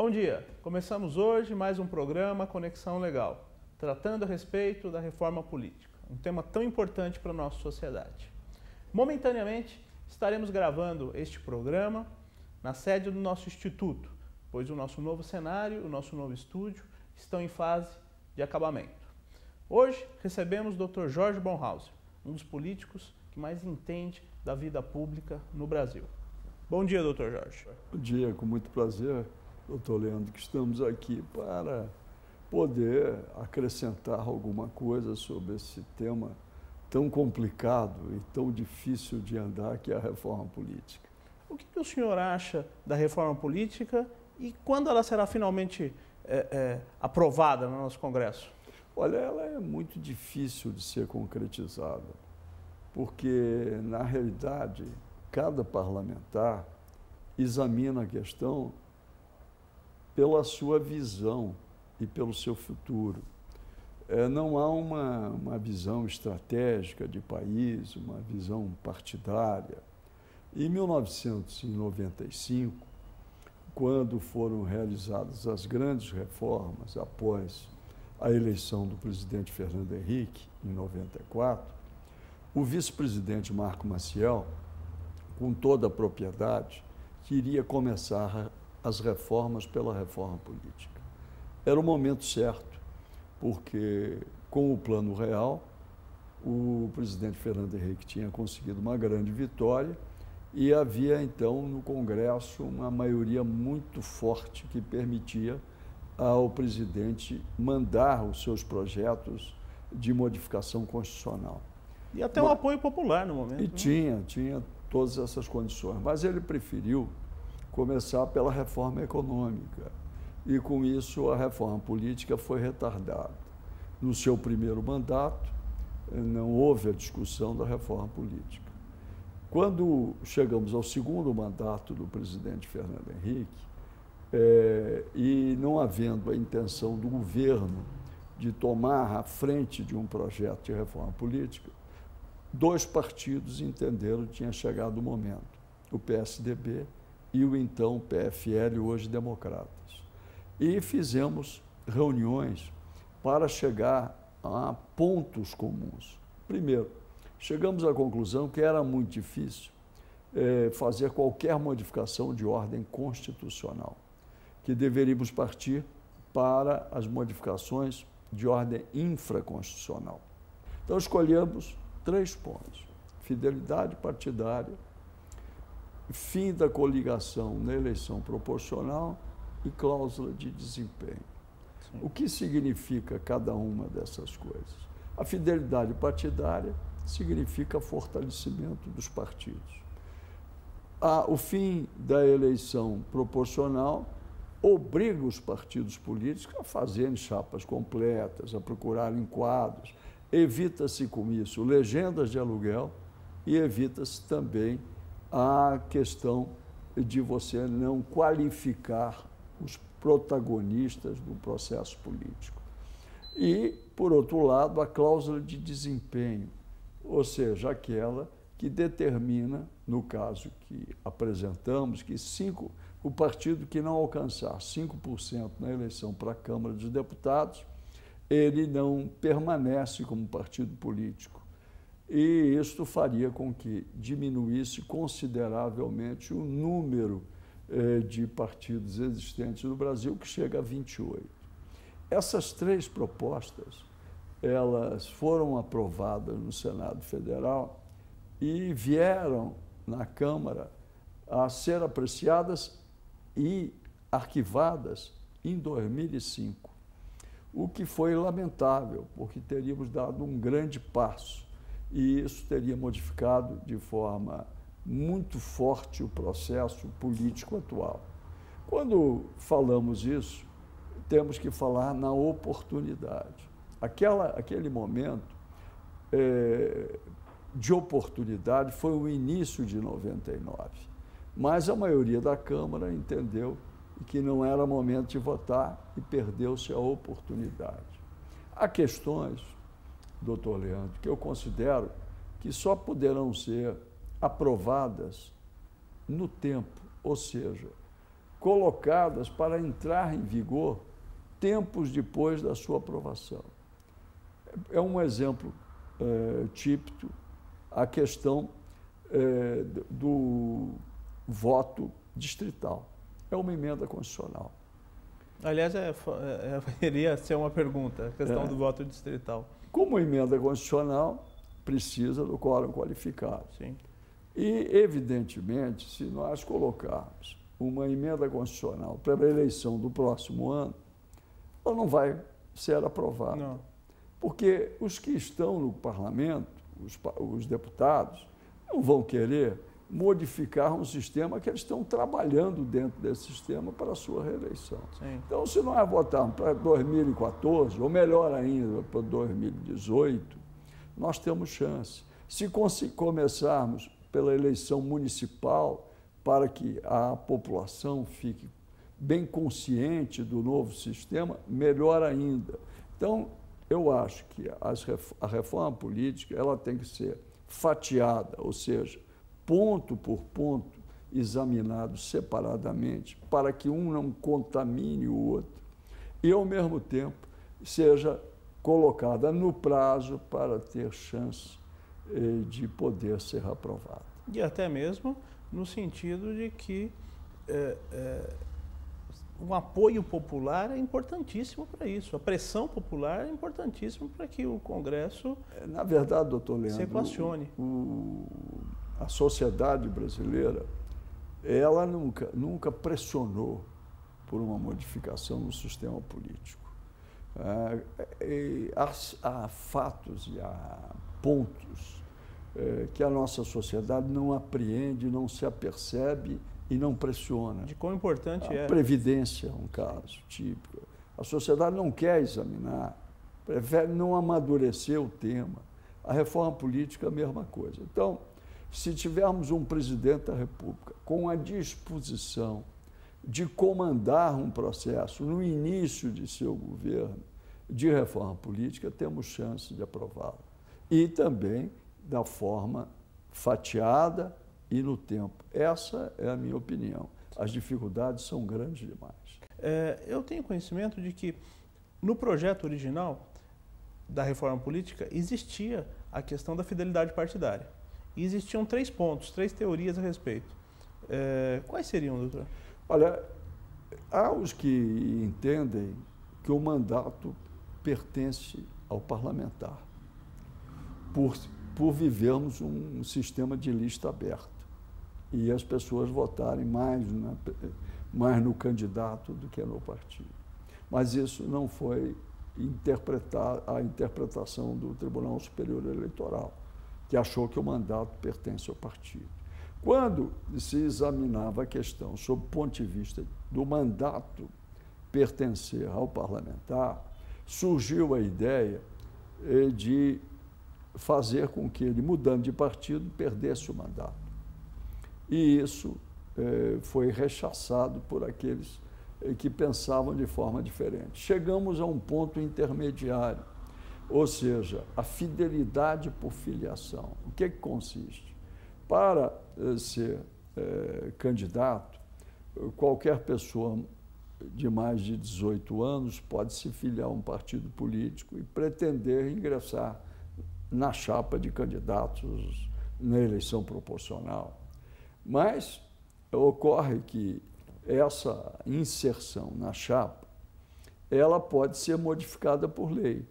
Bom dia! Começamos hoje mais um programa Conexão Legal, tratando a respeito da reforma política, um tema tão importante para a nossa sociedade. Momentaneamente, estaremos gravando este programa na sede do nosso instituto, pois o nosso novo cenário, o nosso novo estúdio, estão em fase de acabamento. Hoje recebemos o Dr. Jorge Bornhauser, um dos políticos que mais entende da vida pública no Brasil. Bom dia, Dr. Jorge. Bom dia, com muito prazer, doutor Leandro, que estamos aqui para poder acrescentar alguma coisa sobre esse tema tão complicado e tão difícil de andar, que é a reforma política. O que o senhor acha da reforma política e quando ela será finalmente aprovada no nosso Congresso? Olha, ela é muito difícil de ser concretizada, porque, na realidade, cada parlamentar examina a questão pela sua visão e pelo seu futuro. Não há uma visão estratégica de país, uma visão partidária. Em 1995, quando foram realizadas as grandes reformas após a eleição do presidente Fernando Henrique, em 94, o vice-presidente Marco Maciel, com toda a propriedade, queria começar as reformas pela reforma política. Era o momento certo, porque com o Plano Real, o presidente Fernando Henrique tinha conseguido uma grande vitória e havia então no Congresso uma maioria muito forte que permitia ao presidente mandar os seus projetos de modificação constitucional. E até um apoio popular no momento. E tinha todas essas condições, mas ele preferiu começar pela reforma econômica e com isso a reforma política foi retardada. No seu primeiro mandato não houve a discussão da reforma política. Quando chegamos ao segundo mandato do presidente Fernando Henrique, e não havendo a intenção do governo de tomar a frente de um projeto de reforma política, dois partidos entenderam que tinha chegado o momento, o PSDB e o então PFL, hoje Democratas. E fizemos reuniões para chegar a pontos comuns. Primeiro, chegamos à conclusão que era muito difícil fazer qualquer modificação de ordem constitucional, que deveríamos partir para as modificações de ordem infraconstitucional. Então, escolhemos 3 pontos: fidelidade partidária, fim da coligação na eleição proporcional e cláusula de desempenho. Sim. O que significa cada uma dessas coisas? A fidelidade partidária significa fortalecimento dos partidos. O fim da eleição proporcional obriga os partidos políticos a fazerem chapas completas, a procurarem quadros. Evita-se com isso legendas de aluguel e evita-se também a questão de você não qualificar os protagonistas do processo político. E, por outro lado, a cláusula de desempenho, ou seja, aquela que determina, no caso que apresentamos, que o partido que não alcançar 5% na eleição para a Câmara dos Deputados, ele não permanece como partido político. E isto faria com que diminuísse consideravelmente o número de partidos existentes no Brasil, que chega a 28. Essas 3 propostas, elas foram aprovadas no Senado Federal e vieram na Câmara a ser apreciadas e arquivadas em 2005. O que foi lamentável, porque teríamos dado um grande passo e isso teria modificado de forma muito forte o processo político atual. Quando falamos isso, temos que falar na oportunidade. Aquele momento de oportunidade foi o início de 99, mas a maioria da Câmara entendeu que não era momento de votar e perdeu-se a oportunidade. Há questões, doutor Leandro, que eu considero que só poderão ser aprovadas no tempo, ou seja, colocadas para entrar em vigor tempos depois da sua aprovação. É um exemplo típico a questão do voto distrital. É uma emenda constitucional. Aliás, iria ser uma pergunta, a questão do voto distrital. Como emenda constitucional, precisa do quórum qualificado. Sim. E, evidentemente, se nós colocarmos uma emenda constitucional para a eleição do próximo ano, ela não vai ser aprovada. Não. Porque os que estão no parlamento, os deputados, não vão querer modificar um sistema que eles estão trabalhando dentro desse sistema para a sua reeleição. Sim. Então, se nós votarmos para 2014, ou melhor ainda, para 2018, nós temos chance. Se começarmos pela eleição municipal, para que a população fique bem consciente do novo sistema, melhor ainda. Então, eu acho que a reforma política ela tem que ser fatiada, ou seja, ponto por ponto, examinado separadamente, para que um não contamine o outro, e, ao mesmo tempo, seja colocada no prazo para ter chance de poder ser aprovada. E até mesmo no sentido de que o apoio popular é importantíssimo para isso, a pressão popular é importantíssima para que o Congresso Na verdade, doutor Leandro, se equacione. A sociedade brasileira, ela nunca pressionou por uma modificação no sistema político. Há fatos e há pontos que a nossa sociedade não apreende, não se apercebe e não pressiona. De quão importante é. A Previdência é um caso típico. A sociedade não quer examinar, prefere não amadurecer o tema. A reforma política é a mesma coisa. Então, se tivermos um presidente da República com a disposição de comandar um processo no início de seu governo de reforma política, temos chance de aprová-lo. E também da forma fatiada e no tempo. Essa é a minha opinião. As dificuldades são grandes demais. Eu tenho conhecimento de que no projeto original da reforma política existia a questão da fidelidade partidária. E existiam 3 pontos, 3 teorias a respeito. Quais seriam, doutor? Olha, há os que entendem que o mandato pertence ao parlamentar, por vivermos um sistema de lista aberta e as pessoas votarem mais no candidato do que no partido. Mas isso não foi a interpretação do Tribunal Superior Eleitoral, que achou que o mandato pertence ao partido. Quando se examinava a questão sob o ponto de vista do mandato pertencer ao parlamentar, surgiu a ideia de fazer com que ele, mudando de partido, perdesse o mandato. E isso foi rechaçado por aqueles que pensavam de forma diferente. Chegamos a um ponto intermediário, ou seja, a fidelidade por filiação. O que consiste? Para ser candidato, qualquer pessoa de mais de 18 anos pode se filiar a um partido político e pretender ingressar na chapa de candidatos na eleição proporcional. Mas ocorre que essa inserção na chapa, ela pode ser modificada por lei.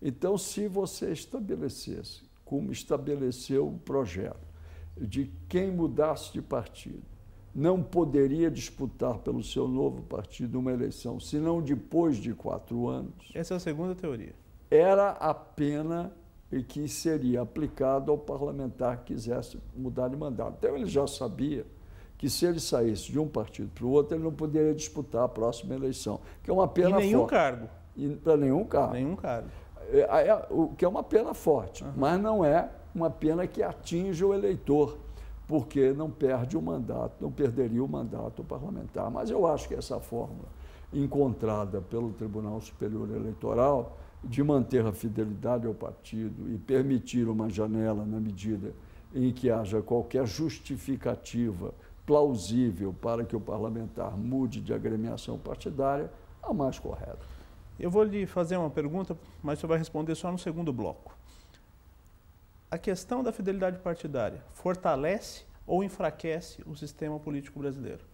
Então, se você estabelecesse, como estabeleceu o projeto, de quem mudasse de partido não poderia disputar pelo seu novo partido uma eleição, senão depois de 4 anos. Essa é a segunda teoria. Era a pena que seria aplicada ao parlamentar que quisesse mudar de mandato. Então, ele já sabia que se ele saísse de um partido para o outro, ele não poderia disputar a próxima eleição, que é uma pena forte. E nenhum cargo. Para nenhum cargo. Nenhum cargo. O que é uma pena forte, mas não é uma pena que atinja o eleitor, porque não perde o mandato, não perderia o mandato parlamentar. Mas eu acho que essa fórmula encontrada pelo Tribunal Superior Eleitoral de manter a fidelidade ao partido e permitir uma janela na medida em que haja qualquer justificativa plausível para que o parlamentar mude de agremiação partidária, a mais correta. Eu vou lhe fazer uma pergunta, mas você vai responder só no segundo bloco. A questão da fidelidade partidária fortalece ou enfraquece o sistema político brasileiro?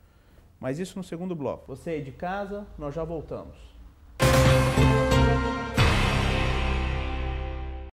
Mas isso no segundo bloco. Você aí de casa, nós já voltamos.